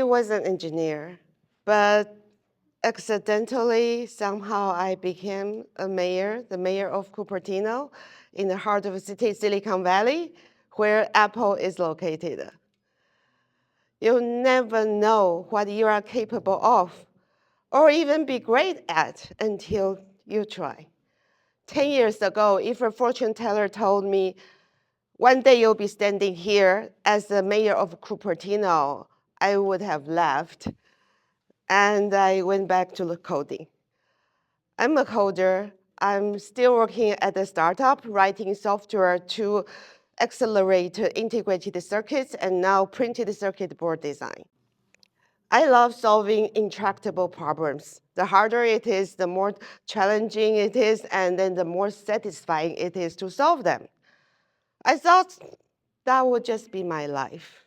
was an engineer, but accidentally, somehow I became a mayor, the mayor of Cupertino, in the heart of the city, Silicon Valley, where Apple is located. You'll never know what you are capable of, or even be great at until you try. 10 years ago, if a fortune teller told me, one day you'll be standing here as the mayor of Cupertino, I would have laughed. And I went back to coding. I'm a coder. I'm still working at a startup, writing software to accelerate integrated circuits and now printed circuit board design. I love solving intractable problems. The harder it is, the more challenging it is, and then the more satisfying it is to solve them. I thought that would just be my life.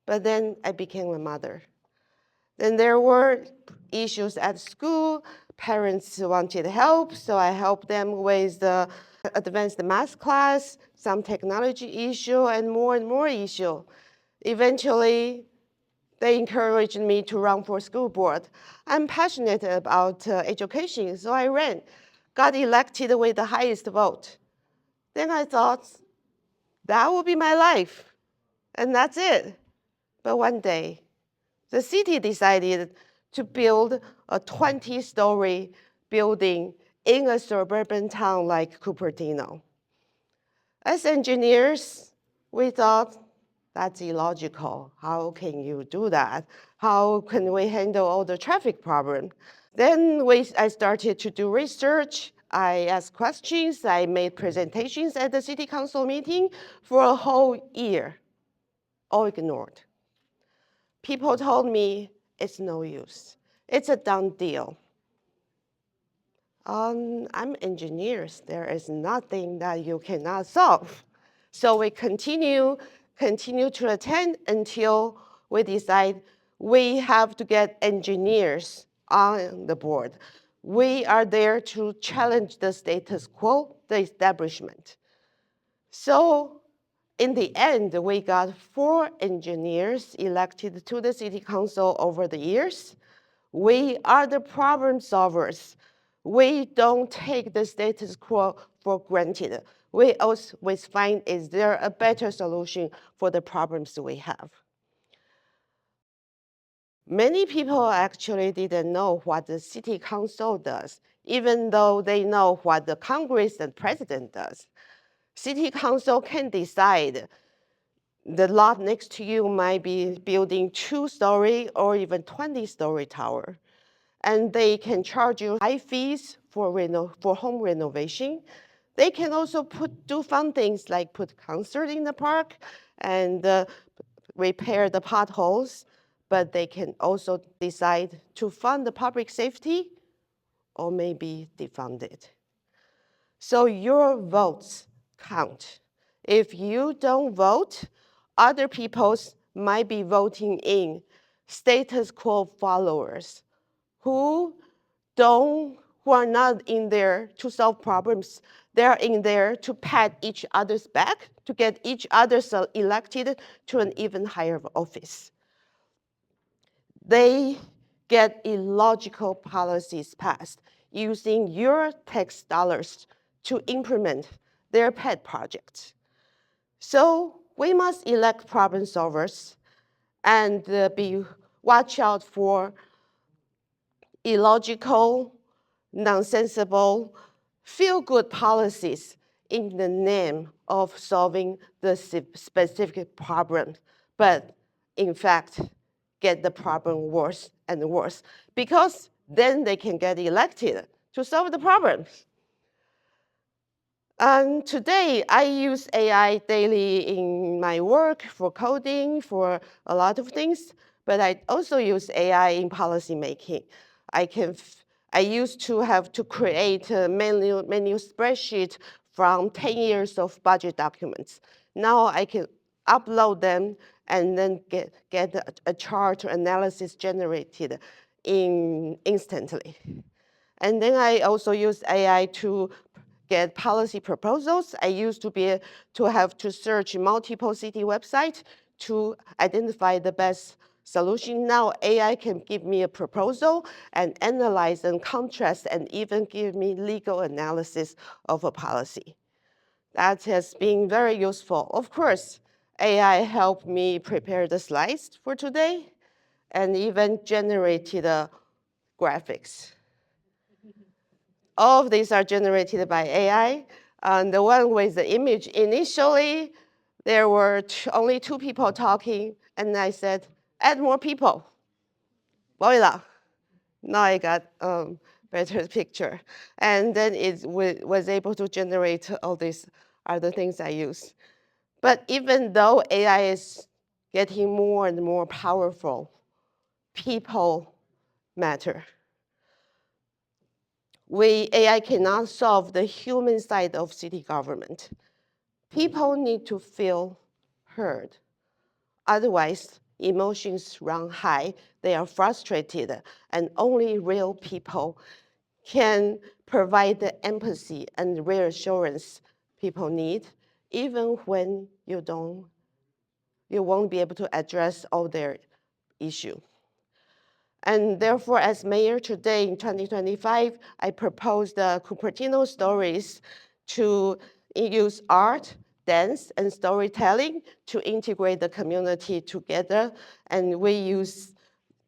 But then I became a mother. Then there were issues at school. Parents wanted help, so I helped them with the advanced math class, some technology issue, and more issue. Eventually, they encouraged me to run for school board. I'm passionate about education, so I ran, got elected with the highest vote. Then I thought, that will be my life, and that's it. But one day, the city decided to build a 20-story building in a suburban town like Cupertino. As engineers, we thought that's illogical. How can you do that? How can we handle all the traffic problems? Then I started to do research. I asked questions. I made presentations at the city council meeting for a whole year, all ignored. People told me it's no use. It's a done deal. I'm engineers. There is nothing that you cannot solve. So we continue to attend until we decide we have to get engineers on the board. We are there to challenge the status quo, the establishment. So in the end, we got 4 engineers elected to the city council over the years. We are the problem solvers. We don't take the status quo for granted. We always find, is there a better solution for the problems we have? Many people actually didn't know what the city council does, even though they know what the Congress and president does. City council can decide the lot next to you might be building 2-story or even 20-story tower. And they can charge you high fees for home renovation. They can also do fun things like put concert in the park and repair the potholes, but they can also decide to fund the public safety or maybe defund it. So your votes count. If you don't vote, other people might be voting in status quo followers who are not in there to solve problems. They're in there to pat each other's back, to get each other elected to an even higher office. They get illogical policies passed using your tax dollars to implement their pet projects. So we must elect problem solvers and watch out for illogical, nonsensical, feel-good policies in the name of solving the specific problem, but in fact, get the problem worse and worse, because then they can get elected to solve the problems. And today, I use AI daily in my work for coding, for a lot of things, but I also use AI in policymaking. I used to have to create a menu spreadsheet from 10 years of budget documents. Now I can upload them and then get a chart or analysis generated instantly. And then I also use AI to get policy proposals. I used to have to search multiple city websites to identify the best solution. Now AI can give me a proposal and analyze and contrast and even give me legal analysis of a policy. That has been very useful. Of course, AI helped me prepare the slides for today and even generated graphics. All of these are generated by AI. And the one with the image, initially, there were only 2 people talking, and I said, add more people. Voila. Now I got better picture. And then it was able to generate all these other things I use. But even though AI is getting more and more powerful, people matter. AI cannot solve the human side of city government. People need to feel heard. Otherwise, emotions run high, they are frustrated, and only real people can provide the empathy and reassurance people need, even when you won't be able to address all their issues. And therefore, as mayor today in 2025, I propose the Cupertino stories to use art, dance, and storytelling to integrate the community together. And we use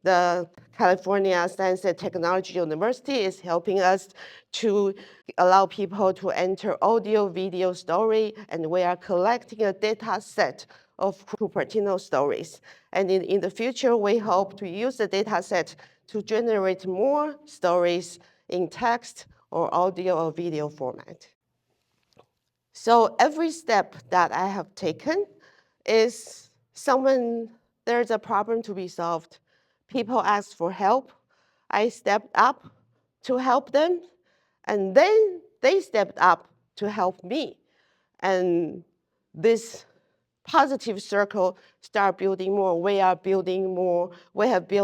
the California Science and Technology University is helping us to allow people to enter audio, video story, and we are collecting a data set of Cupertino stories. And in the future, we hope to use the data set to generate more stories in text or audio or video format. So every step that I have taken is there's a problem to be solved. People ask for help. I stepped up to help them, and then they stepped up to help me. And this positive circle start building more. We have built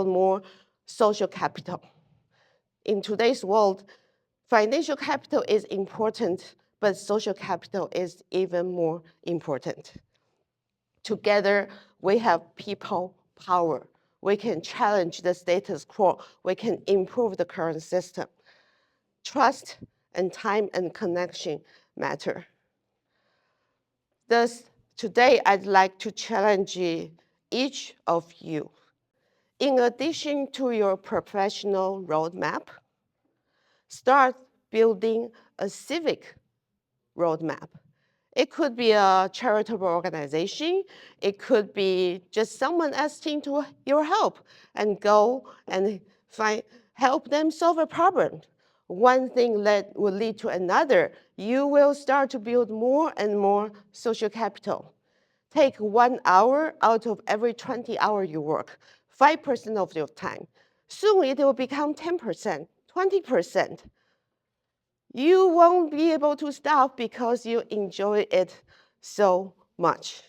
more social capital. In today's world, financial capital is important, but social capital is even more important. Together, we have people power. We can challenge the status quo. We can improve the current system. Trust and time and connection matter. Thus, today I'd like to challenge each of you. In addition to your professional roadmap, start building a civic roadmap. It could be a charitable organization. It could be just someone asking for your help and go and help them solve a problem. One thing will lead to another. You will start to build more and more social capital. Take 1 hour out of every 20 hours you work, 5% of your time. Soon it will become 10%, 20%. You won't be able to stop because you enjoy it so much.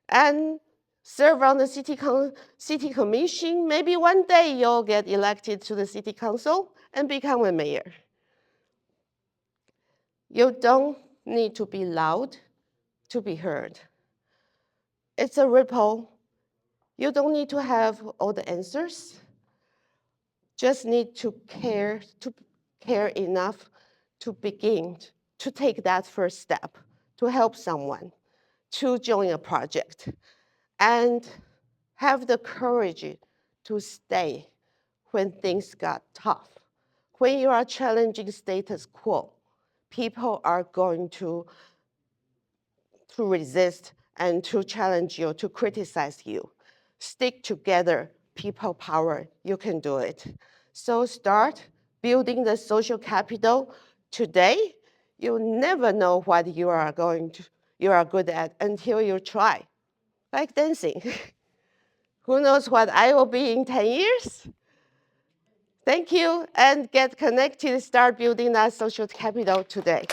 And serve on the city commission. Maybe one day you'll get elected to the city council and become a mayor. You don't need to be loud to be heard. It's a ripple. You don't need to have all the answers. Just need to care enough to begin to take that first step, to help someone, to join a project, and have the courage to stay when things got tough. When you are challenging status quo, people are going to resist and to challenge you, to criticize you. Stick together, people power, you can do it. So start building the social capital today. You never know what you are good at until you try. Like dancing. Who knows what I will be in 10 years? Thank you, and get connected, start building that social capital today.